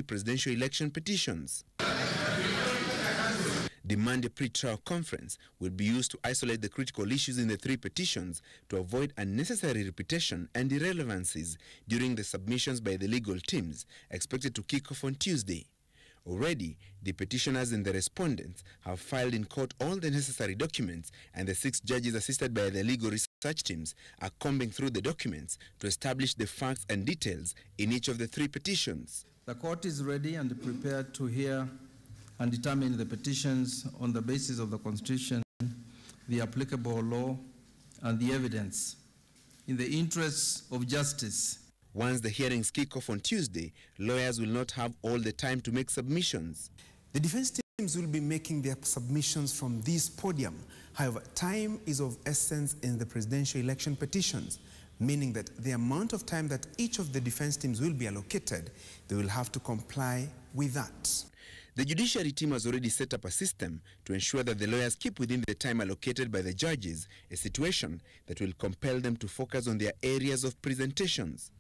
presidential election petitions. The Monday pre-trial conference will be used to isolate the critical issues in the 3 petitions to avoid unnecessary repetition and irrelevancies during the submissions by the legal teams, expected to kick off on Tuesday. Already, the petitioners and the respondents have filed in court all the necessary documents, and the 6 judges assisted by the legal research teams are combing through the documents to establish the facts and details in each of the 3 petitions. The court is ready and prepared to hear and determine the petitions on the basis of the Constitution, the applicable law, and the evidence, in the interests of justice. Once the hearings kick off on Tuesday, lawyers will not have all the time to make submissions. The defense teams will be making their submissions from this podium. However, time is of essence in the presidential election petitions, meaning that the amount of time that each of the defense teams will be allocated, they will have to comply with that. The judiciary team has already set up a system to ensure that the lawyers keep within the time allocated by the judges, a situation that will compel them to focus on their areas of presentations.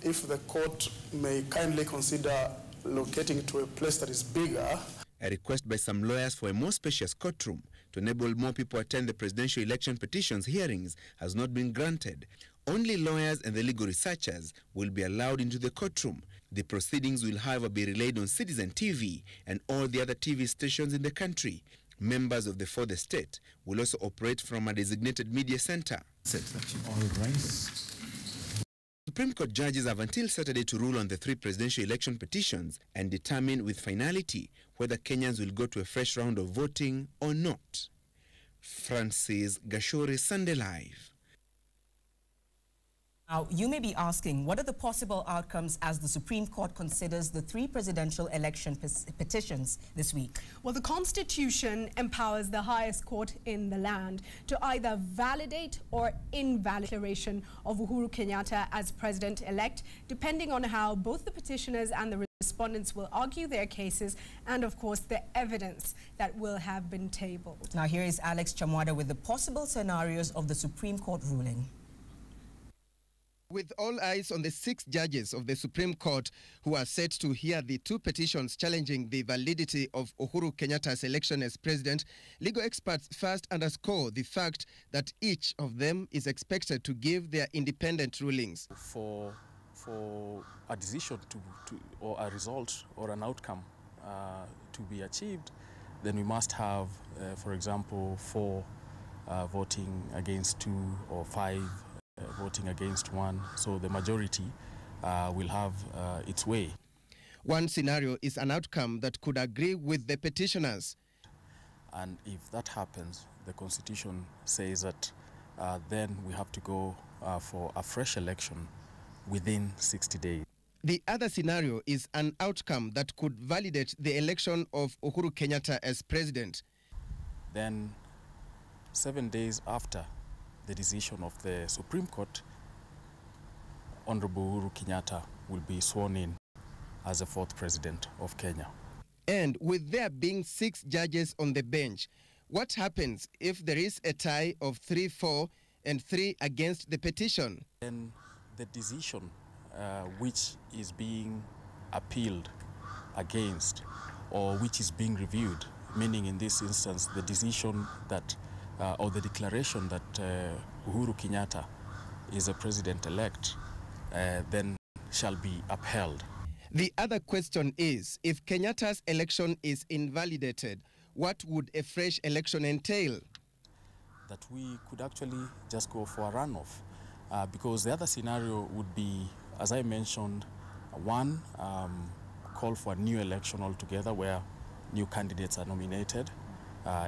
If the court may kindly consider locating to a place that is bigger. A request by some lawyers for a more spacious courtroom to enable more people attend the presidential election petitions hearings has not been granted. Only lawyers and the legal researchers will be allowed into the courtroom. The proceedings will, however, be relayed on Citizen TV and all the other TV stations in the country. Members of the fourth estate will also operate from a designated media center. Supreme Court judges have until Saturday to rule on the 3 presidential election petitions and determine with finality whether Kenyans will go to a fresh round of voting or not. Francis Gashore, Sunday Live. Now, you may be asking, what are the possible outcomes as the Supreme Court considers the 3 presidential election petitions this week? Well, the Constitution empowers the highest court in the land to either validate or invalidate the declaration of Uhuru Kenyatta as president-elect, depending on how both the petitioners and the respondents will argue their cases and, of course, the evidence that will have been tabled. Now, here is Alex Chamwada with the possible scenarios of the Supreme Court ruling. With all eyes on the 6 judges of the Supreme Court who are set to hear the 2 petitions challenging the validity of Uhuru Kenyatta's election as president, legal experts first underscore the fact that each of them is expected to give their independent rulings. For a decision or a result or an outcome to be achieved, then we must have, for example, 4 voting against 2 or 5 voting against 1, so the majority will have its way. One scenario is an outcome that could agree with the petitioners. And if that happens, the Constitution says that then we have to go for a fresh election within 60 days. The other scenario is an outcome that could validate the election of Uhuru Kenyatta as president. Then 7 days after the decision of the Supreme Court, Honorable Uhuru Kenyatta will be sworn in as the 4th president of Kenya. And with there being 6 judges on the bench, what happens if there is a tie of 3-4 and 3 against the petition? Then the decision which is being appealed against or which is being reviewed, meaning in this instance the decision that or the declaration that Uhuru Kenyatta is a president-elect, then shall be upheld. The other question is, if Kenyatta's election is invalidated, what would a fresh election entail? That we could actually just go for a runoff, because the other scenario would be, as I mentioned, one, call for a new election altogether where new candidates are nominated.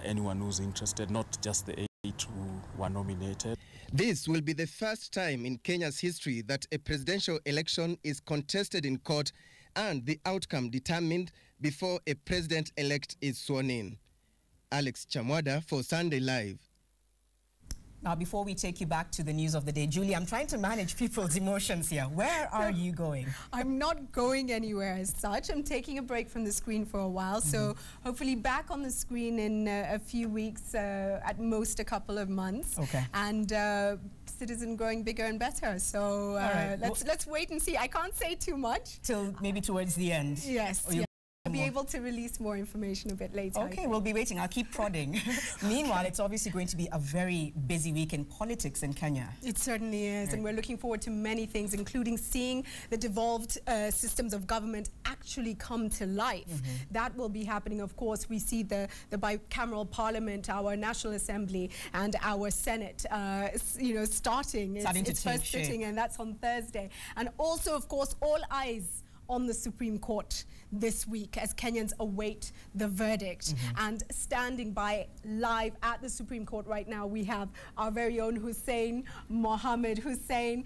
Anyone who's interested, not just the 8 who were nominated. This will be the first time in Kenya's history that a presidential election is contested in court and the outcome determined before a president-elect is sworn in. Alex Chamwada for Sunday Live. Now, before we take you back to the news of the day, Julie, I'm trying to manage people's emotions here. Where are you going? I'm not going anywhere as such. I'm taking a break from the screen for a while, so hopefully back on the screen in a few weeks, at most a couple of months. Okay. And citizen growing bigger and better. So right. let's wait and see. I can't say too much. Till maybe towards the end. Yes. We'll be able to release more information a bit later. Okay, we'll be waiting. I'll keep prodding. Meanwhile, it's obviously going to be a very busy week in politics in Kenya. It certainly is, right. And we're looking forward to many things, including seeing the devolved systems of government actually come to life. That will be happening, of course. We see the bicameral parliament, our National Assembly, and our Senate, starting its first sitting, and that's on Thursday. And also, of course, all eyes on the Supreme Court this week as Kenyans await the verdict. And standing by live at the Supreme Court right now, we have our very own Hussein Mohammed. Hussein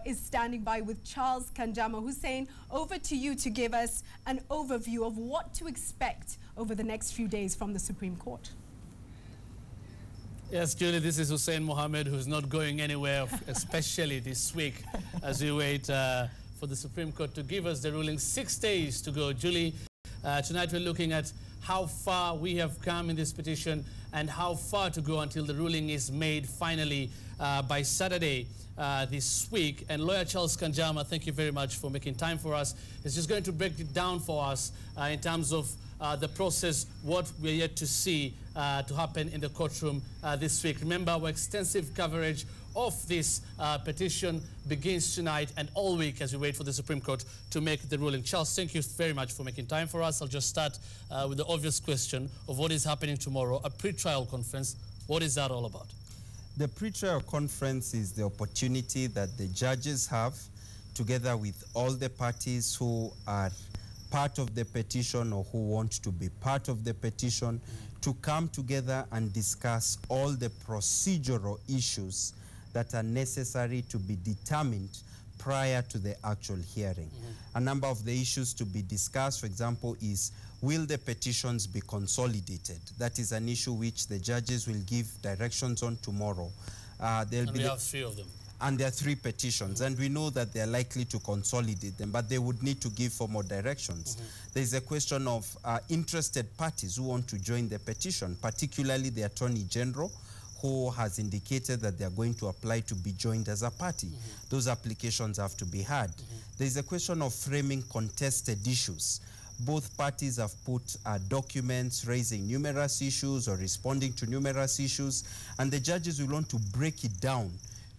is standing by with Charles Kanjama. Hussein, over to you to give us an overview of what to expect over the next few days from the Supreme Court. Yes, Julie, this is Hussein Mohammed, who's not going anywhere, especially this week, as we wait for the Supreme Court to give us the ruling. 6 days to go. Julie, tonight we're looking at how far we have come in this petition and how far to go until the ruling is made finally by Saturday this week. And lawyer Charles Kanjama, thank you very much for making time for us. He's just going to break it down for us in terms of the process, what we're yet to see to happen in the courtroom this week. Remember, our extensive coverage of this petition begins tonight and all week as we wait for the Supreme Court to make the ruling. Charles, thank you very much for making time for us. I'll just start with the obvious question of what is happening tomorrow, a pre-trial conference. What is that all about? The pre-trial conference is the opportunity that the judges have, together with all the parties who are part of the petition or who want to be part of the petition, to come together and discuss all the procedural issues that are necessary to be determined prior to the actual hearing. A number of the issues to be discussed, for example, is will the petitions be consolidated? That is an issue which the judges will give directions on tomorrow. And we have 3 of them. And there are 3 petitions, and we know that they're likely to consolidate them, but they would need to give formal directions. There's a question of interested parties who want to join the petition, particularly the Attorney General, who has indicated that they are going to apply to be joined as a party. Those applications have to be heard. There's a question of framing contested issues. Both parties have put documents raising numerous issues or responding to numerous issues, and the judges will want to break it down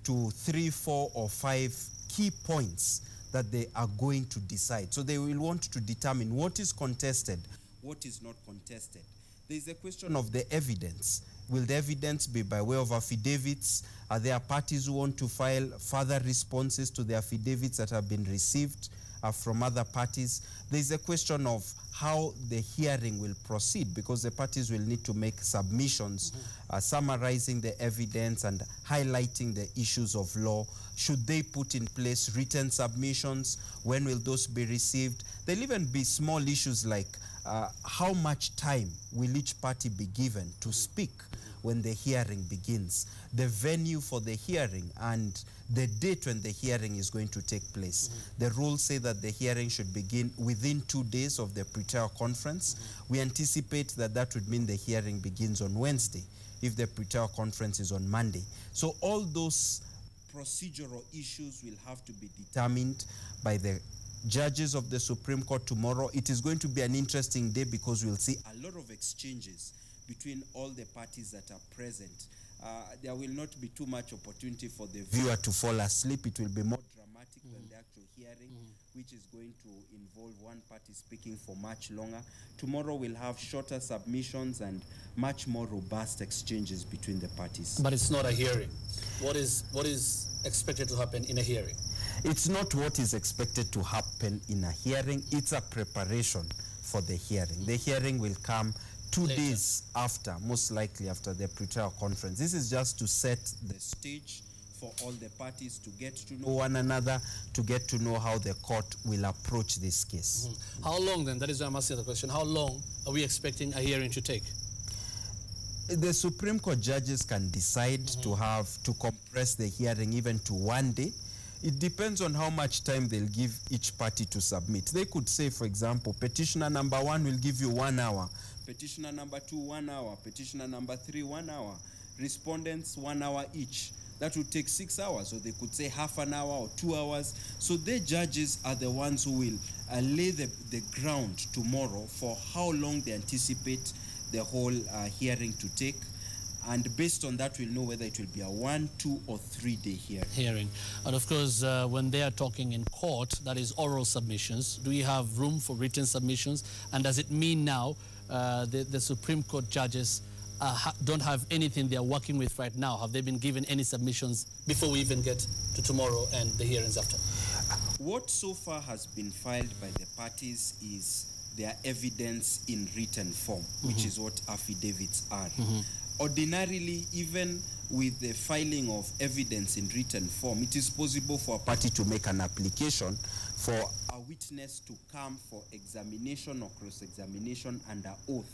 to 3, 4, or 5 key points that they are going to decide. So they will want to determine what is contested, what is not contested. There is a question of the evidence. Will the evidence be by way of affidavits? Are there parties who want to file further responses to the affidavits that have been received from other parties? There is a question of how the hearing will proceed, because the parties will need to make submissions summarizing the evidence and highlighting the issues of law. Should they put in place written submissions? When will those be received? There'll even be small issues like how much time will each party be given to speak when the hearing begins, the venue for the hearing, and the date when the hearing is going to take place. The rules say that the hearing should begin within 2 days of the pre-trial conference. We anticipate that that would mean the hearing begins on Wednesday if the pre-trial conference is on Monday. So all those procedural issues will have to be determined by the judges of the Supreme Court tomorrow. It is going to be an interesting day because we'll see a lot of exchanges between all the parties that are present. There will not be too much opportunity for the viewer to fall asleep. It will be more dramatic than the actual hearing, which is going to involve one party speaking for much longer. Tomorrow we'll have shorter submissions and much more robust exchanges between the parties. But it's not a hearing. What is expected to happen in a hearing? It's not what is expected to happen in a hearing. It's a preparation for the hearing. The hearing will come 2 days after, most likely after the pre-trial conference. This is just to set the stage for all the parties to get to know one another, to get to know how the court will approach this case. How long then? That is why I'm asking the question. How long are we expecting a hearing to take? The Supreme Court judges can decide to compress the hearing even to 1 day. It depends on how much time they'll give each party to submit. They could say, for example, petitioner number 1 will give you 1 hour. Petitioner number 2, 1 hour. Petitioner number 3, 1 hour. Respondents, 1 hour each. that would take 6 hours, or they could say half an hour or 2 hours. So the judges are the ones who will lay the ground tomorrow for how long they anticipate the whole hearing to take. And based on that, we'll know whether it will be a 1, 2, or 3 day hearing. And of course, when they are talking in court, that is oral submissions, do we have room for written submissions? And does it mean now the Supreme Court judges don't have anything they are working with right now? Have they been given any submissions before we even get to tomorrow and the hearings after? What so far has been filed by the parties is their evidence in written form, which is what affidavits are. Ordinarily, even with the filing of evidence in written form, it is possible for a party to make an application for a witness to come for examination or cross-examination under oath.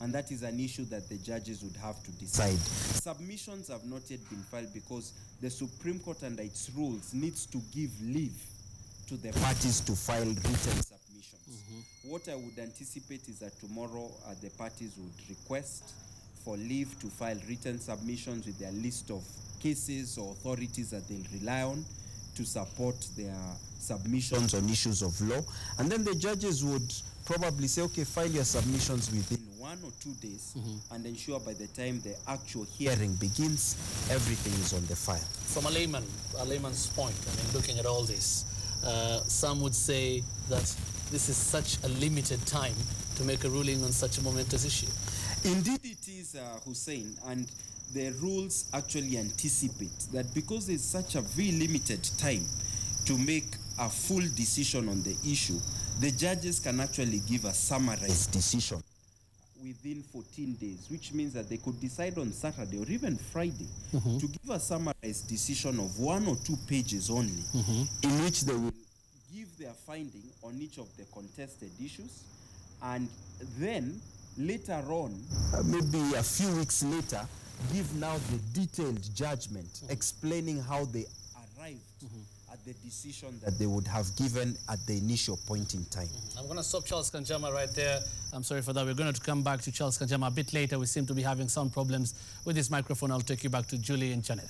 And that is an issue that the judges would have to decide. Submissions have not yet been filed because the Supreme Court, under its rules, needs to give leave to the parties to file written submissions. What I would anticipate is that tomorrow the parties would request for leave to file written submissions with their list of cases or authorities that they'll rely on to support their submissions on issues of law. And then the judges would probably say, okay, file your submissions within 1 or 2 days and ensure by the time the actual hearing begins, everything is on the file. From a layman's point, I mean, looking at all this, some would say that this is such a limited time to make a ruling on such a momentous issue. Indeed it is, Hussein, and the rules actually anticipate that because there's such a very limited time to make a full decision on the issue, the judges can actually give a summarized decision within 14 days, which means that they could decide on Saturday or even Friday to give a summarized decision of 1 or 2 pages only, in which they will give their finding on each of the contested issues, and then later on, maybe a few weeks later, give now the detailed judgment explaining how they arrived at the decision that they would have given at the initial point in time. I'm going to stop Charles Kanjama right there. I'm sorry for that. We're going to come back to Charles Kanjama a bit later. We seem to be having some problems with this microphone. I'll take you back to Julie and Chanel.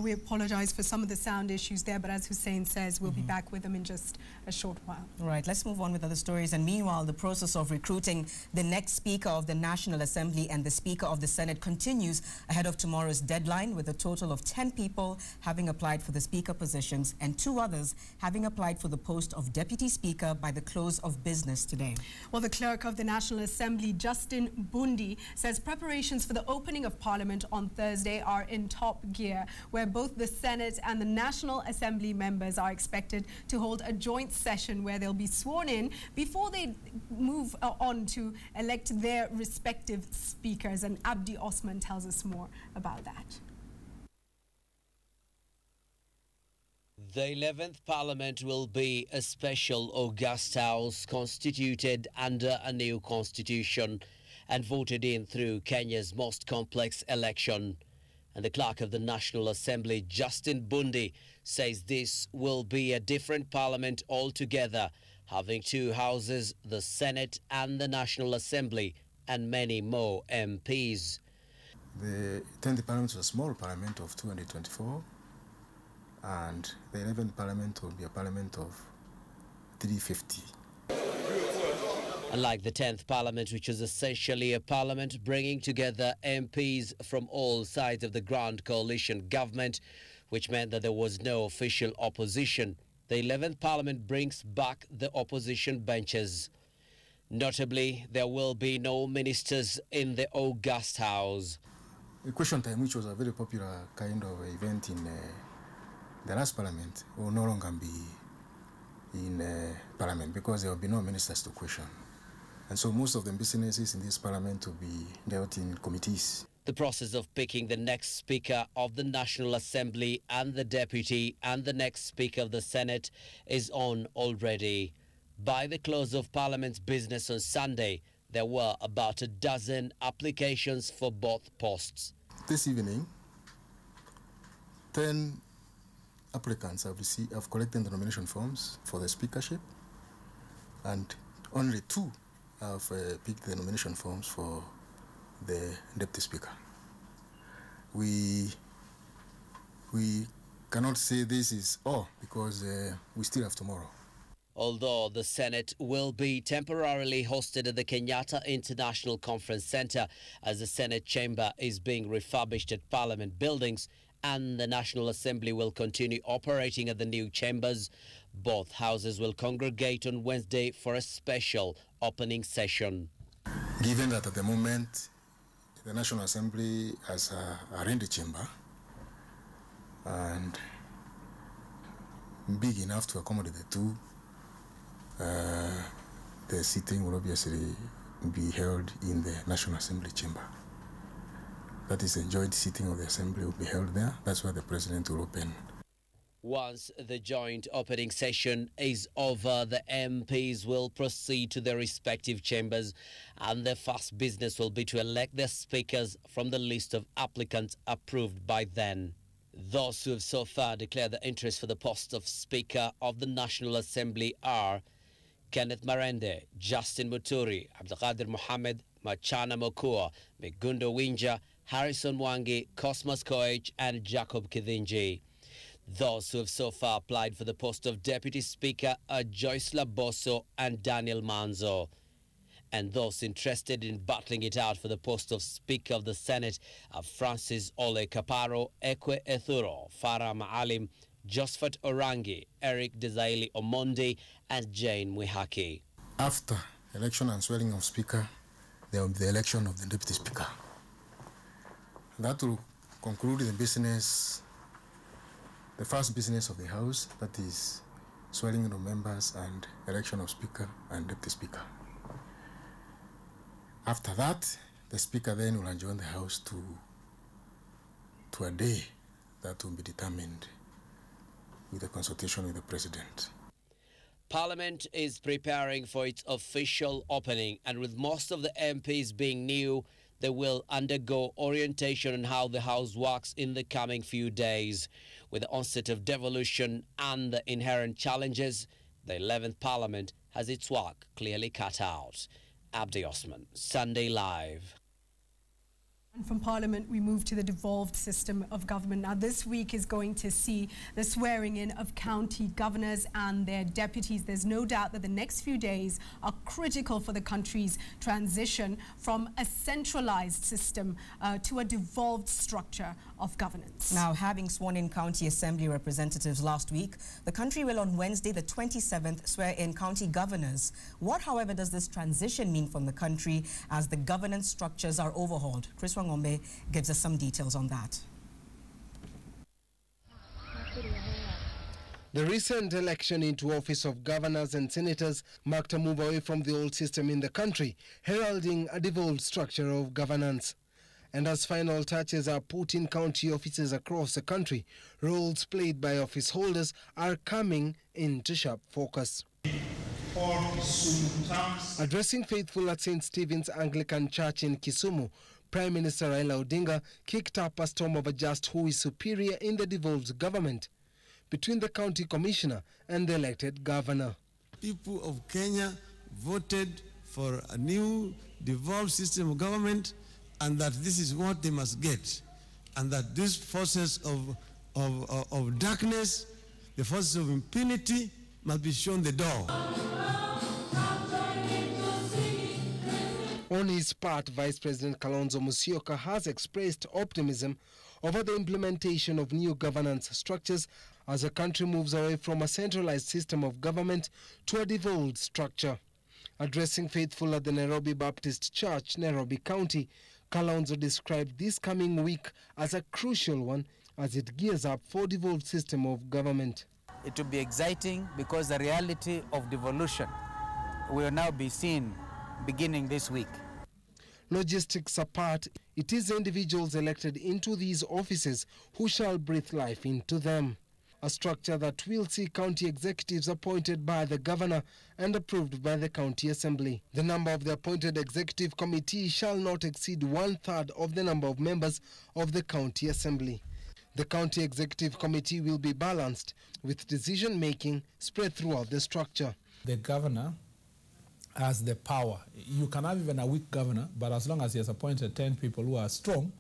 We apologize for some of the sound issues there, but as Hussein says, we'll be back with them in just a short while. Right, let's move on with other stories. And meanwhile, the process of recruiting the next Speaker of the National Assembly and the Speaker of the Senate continues ahead of tomorrow's deadline, with a total of 10 people having applied for the Speaker positions and 2 others having applied for the post of Deputy Speaker by the close of business today. Well, the Clerk of the National Assembly, Justin Bundi, says preparations for the opening of Parliament on Thursday are in top gear, where both the Senate and the National Assembly members are expected to hold a joint session where they'll be sworn in before they move on to elect their respective speakers. And Abdi Osman tells us more about that. The 11th Parliament will be a special August House constituted under a new constitution and voted in through Kenya's most complex election. And the Clerk of the National Assembly, Justin Bundi, says this will be a different parliament altogether, having 2 houses, the Senate and the National Assembly, and many more MPs. The 10th Parliament is a small parliament of 224, and the 11th Parliament will be a parliament of 350. Unlike the 10th Parliament, which was essentially a parliament bringing together MPs from all sides of the Grand Coalition government, which meant that there was no official opposition, the 11th Parliament brings back the opposition benches. Notably, there will be no ministers in the August House. The question time, which was a very popular kind of event in the last Parliament, will no longer be in Parliament because there will be no ministers to question. And so most of the businesses in this Parliament will be dealt in committees. The process of picking the next Speaker of the National Assembly and the Deputy and the next Speaker of the Senate is on already. By the close of Parliament's business on Sunday, there were about a dozen applications for both posts. This evening, 10 applicants have collected the nomination forms for the speakership, and only 2 have picked the nomination forms for the Deputy Speaker. We we cannot say this is all because we still have tomorrow. Although the Senate will be temporarily hosted at the Kenyatta International Conference Center as the Senate chamber is being refurbished at Parliament buildings and the National Assembly will continue operating at the new chambers, both houses will congregate on Wednesday for a special opening session. Given that at the moment the National Assembly has a rented chamber and big enough to accommodate the two, the sitting will obviously be held in the National Assembly chamber. That is, the joint sitting of the Assembly will be held there. That's where the President will open. Once the joint opening session is over, the MPs will proceed to their respective chambers and their first business will be to elect their speakers from the list of applicants approved by then. Those who have so far declared their interest for the post of Speaker of the National Assembly are Kenneth Marende, Justin Muturi, Abdulkadir Mohammed, Machana Mokua, Migundo Winja, Harrison Mwangi, Cosmas Koech and Jacob Kithinji. Those who have so far applied for the post of Deputy Speaker are Joyce Laboso and Daniel Manzo. And those interested in battling it out for the post of Speaker of the Senate are Francis Ole Kaparo, Ekwe Ethuro, Farah Maalim, Josephat Orangi, Eric Desailly Omondi and Jane Mwihaki. After election and swearing of Speaker, there will be the election of the Deputy Speaker. That will conclude the business, the first business of the House, that is swearing of members and election of Speaker and Deputy Speaker. After that, the Speaker then will adjourn the House to a day that will be determined with a consultation with the President. Parliament is preparing for its official opening, and with most of the MPs being new, they will undergo orientation on how the House works in the coming few days. With the onset of devolution and the inherent challenges, the 11th Parliament has its work clearly cut out. Abdi Osman, Sunday Live. And from Parliament, we move to the devolved system of government. Now, this week is going to see the swearing in of county governors and their deputies. There's no doubt that the next few days are critical for the country's transition from a centralized system to a devolved structure of governance. Now, having sworn in county assembly representatives last week, the country will on Wednesday, the 27th, swear in county governors. What, however, does this transition mean from the country as the governance structures are overhauled? Chris Wangombe gives us some details on that. The recent election into office of governors and senators marked a move away from the old system in the country, heralding a devolved structure of governance. And as final touches are put in county offices across the country, roles played by office holders are coming into sharp focus. Addressing faithful at St. Stephen's Anglican Church in Kisumu, Prime Minister Raila Odinga kicked up a storm over just who is superior in the devolved government between the county commissioner and the elected governor. People of Kenya voted for a new devolved system of government, and that this is what they must get, and that these forces of darkness, the forces of impunity, must be shown the door. On his part, Vice President Kalonzo Musyoka has expressed optimism over the implementation of new governance structures as the country moves away from a centralized system of government to a devolved structure. Addressing faithful at the Nairobi Baptist Church, Nairobi County, Kalonzo described this coming week as a crucial one as it gears up for devolved system of government. It will be exciting because the reality of devolution will now be seen beginning this week. Logistics apart, it is the individuals elected into these offices who shall breathe life into them. A structure that will see county executives appointed by the governor and approved by the county assembly. The number of the appointed executive committee shall not exceed 1/3 of the number of members of the county assembly. The county executive committee will be balanced with decision-making spread throughout the structure. The governor has the power. You can have even a weak governor, but as long as he has appointed 10 people who are strong,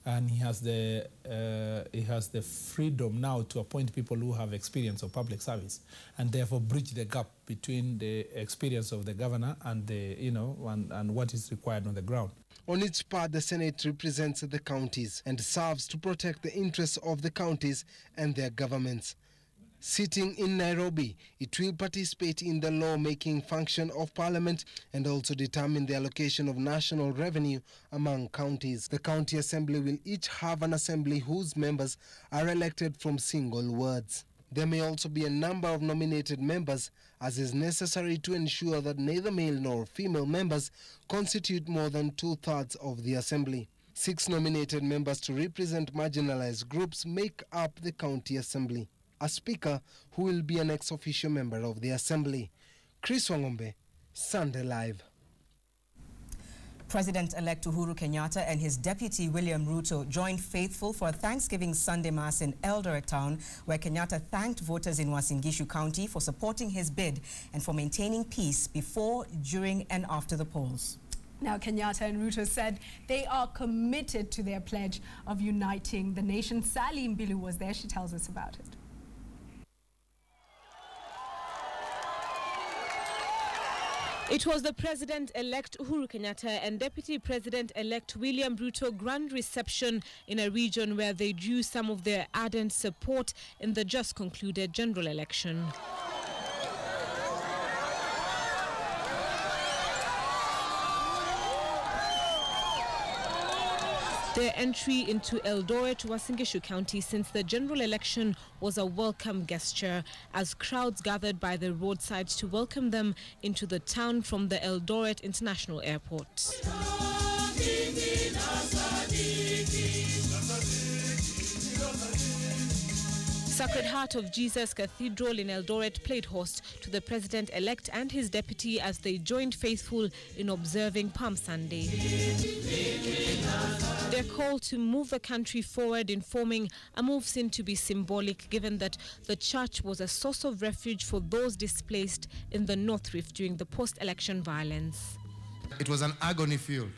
and he has the freedom now to appoint people who have experience of public service, and therefore bridge the gap between the experience of the governor and the and what is required on the ground. On its part, the Senate represents the counties and serves to protect the interests of the counties and their governments. Sitting in Nairobi, it will participate in the law-making function of Parliament and also determine the allocation of national revenue among counties. The County Assembly will each have an assembly whose members are elected from single wards. There may also be a number of nominated members, as is necessary to ensure that neither male nor female members constitute more than 2/3 of the Assembly. 6 nominated members to represent marginalized groups make up the County Assembly. A speaker who will be an ex-officio member of the Assembly. Chris Wangombe, Sunday Live. President-elect Uhuru Kenyatta and his deputy William Ruto joined faithful for a Thanksgiving Sunday Mass in Eldoret Town, where Kenyatta thanked voters in Uasin Gishu County for supporting his bid and for maintaining peace before, during and after the polls. Now, Kenyatta and Ruto said they are committed to their pledge of uniting the nation. Sally Mbilu was there. She tells us about it. It was the President-elect Uhuru Kenyatta and Deputy President-elect William Ruto grand reception in a region where they drew some of their ardent support in the just concluded general election. Their entry into Eldoret, Uasin Gishu County since the general election was a welcome gesture as crowds gathered by the roadsides to welcome them into the town from the Eldoret International Airport. Sacred Heart of Jesus Cathedral in Eldoret played host to the President-elect and his deputy as they joined faithful in observing Palm Sunday. Their call to move the country forward in forming a move seemed to be symbolic, given that the church was a source of refuge for those displaced in the North Rift during the post-election violence. It was an agony field.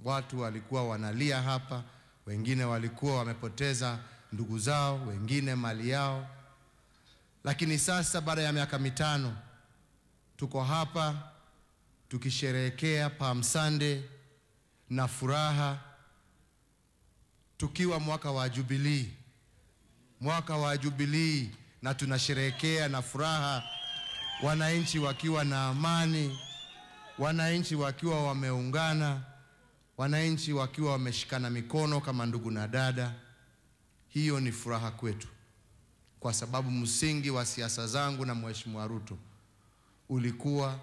Watu walikuwa wanalia hapa, wengine walikuwa wamepoteza ndugu zao, wengine mali yao. Lakini sasa baada ya miaka 5 tuko hapa tukisherehekea Palm Sunday na furaha, tukiwa mwaka wa Jubilee, na tunasherehekea na furaha, wananchi wakiwa na amani, wananchi wakiwa wameungana, wananchi wakiwa wameshikana mikono kama ndugu na dada. Hiyo ni furaha kwetu, kwa sababu msingi wa siasa zangu na Mheshimiwa Ruto ulikuwa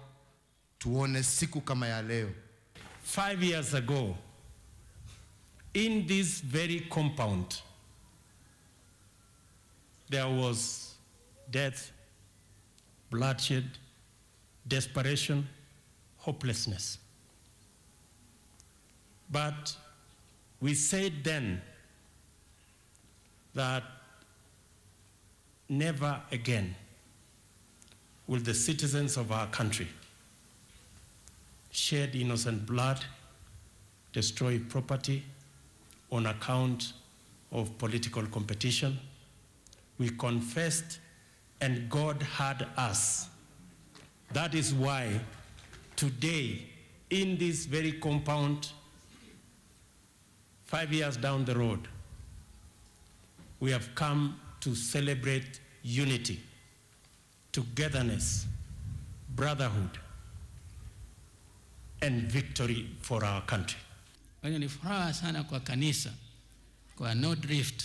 tuone siku kama ya leo. 5 years ago, in this very compound, there was death, bloodshed, desperation, hopelessness. But we said then that never again will the citizens of our country shed innocent blood, destroy property on account of political competition. We confessed and God heard us. That is why today, in this very compound, 5 years down the road, we have come to celebrate unity, togetherness, brotherhood, and victory for our country. Ni furaha sana kwa kanisa, kwa North Rift,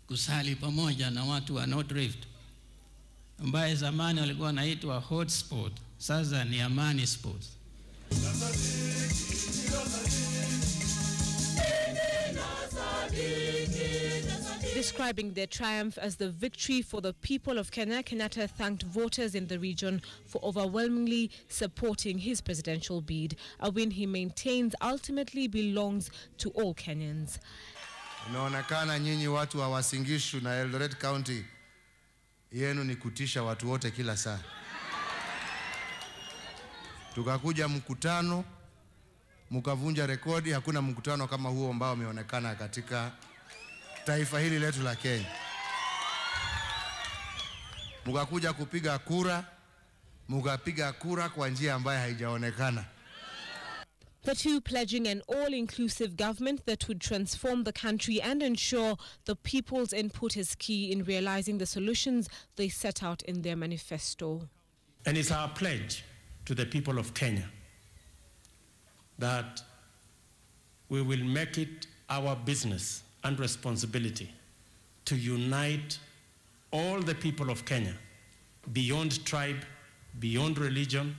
kusali pamoja na watu wa North Rift, ambaye zamani walikuwa wanaitwa hotspot, sasa ni amani spot. Describing their triumph as the victory for the people of Kenya, Kenyatta thanked voters in the region for overwhelmingly supporting his presidential bid, a win he maintains ultimately belongs to all Kenyans. Inaonekana nyinyi watu wa Uasin Gishu na Eldoret County, yenu ni kutisha watu wote kila saa. Tukakuja mkutano, mkavunja rekodi. Hakuna mkutano kama huo ambao umeonekana katika taifa hili letu la Kenya. Mkakuja kupiga kura, mkapiga kura kwa njia ambayo haijaonekana. The two pledging an all-inclusive government that would transform the country and ensure the people's input is key in realizing the solutions they set out in their manifesto. And it's our pledge to the people of Kenya that we will make it our business and responsibility to unite all the people of Kenya beyond tribe, beyond religion,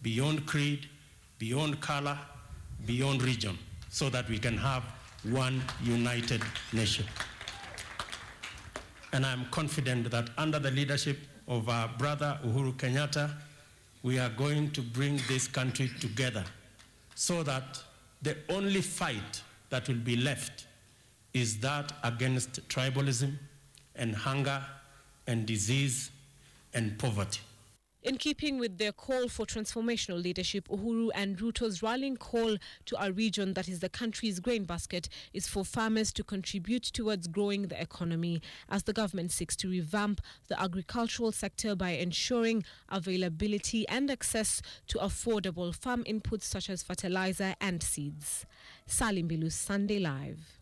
beyond creed, beyond color, beyond region, so that we can have one united nation. And I'm confident that under the leadership of our brother Uhuru Kenyatta, we are going to bring this country together so that the only fight that will be left is that against tribalism and hunger and disease and poverty. In keeping with their call for transformational leadership, Uhuru and Ruto's rallying call to a region that is the country's grain basket is for farmers to contribute towards growing the economy, as the government seeks to revamp the agricultural sector by ensuring availability and access to affordable farm inputs such as fertilizer and seeds. Salim Bilu, Sunday Live.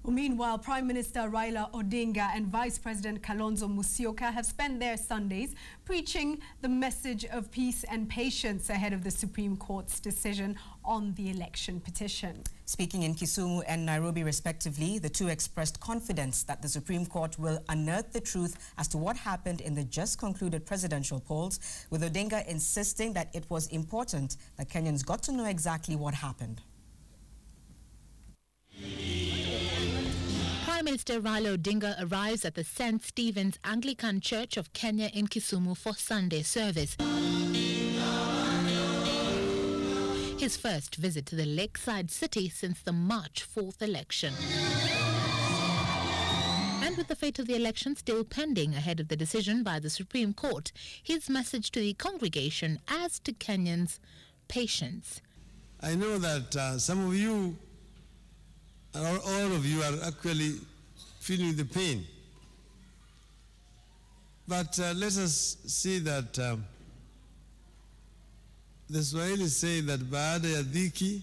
Meanwhile, Prime Minister Raila Odinga and Vice President Kalonzo Musyoka have spent their Sundays preaching the message of peace and patience ahead of the Supreme Court's decision on the election petition. Speaking in Kisumu and Nairobi respectively, the two expressed confidence that the Supreme Court will unearth the truth as to what happened in the just concluded presidential polls, with Odinga insisting that it was important that Kenyans got to know exactly what happened. Prime Minister Raila Odinga arrives at the St. Stephen's Anglican Church of Kenya in Kisumu for Sunday service. His first visit to the lakeside city since the March 4th election. And with the fate of the election still pending ahead of the decision by the Supreme Court, his message to the congregation as to Kenyans: patience. I know that some of you, all of you, are actually feeling the pain. But let us see that the Swahili say that baada ya dhiki.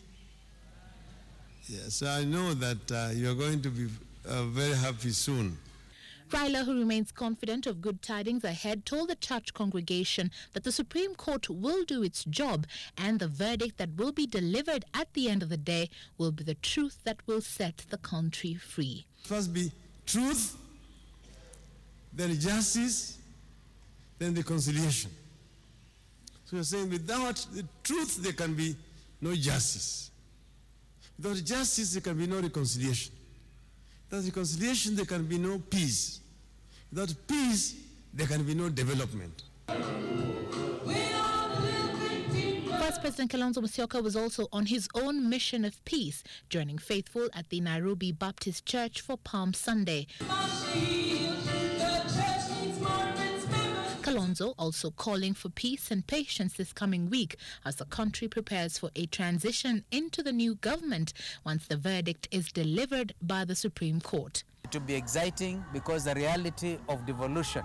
So I know that you are going to be very happy soon. Raila, who remains confident of good tidings ahead, told the church congregation that the Supreme Court will do its job and the verdict that will be delivered at the end of the day will be the truth that will set the country free. First be truth, then justice, then reconciliation. So you're saying without the truth there can be no justice. Without justice there can be no reconciliation. Without reconciliation there can be no peace. Without peace there can be no development. Vice President Kalonzo Musyoka was also on his own mission of peace, joining faithful at the Nairobi Baptist Church for Palm Sunday. Kalonzo also calling for peace and patience this coming week as the country prepares for a transition into the new government once the verdict is delivered by the Supreme Court. It will be exciting because the reality of devolution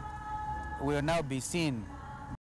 will now be seen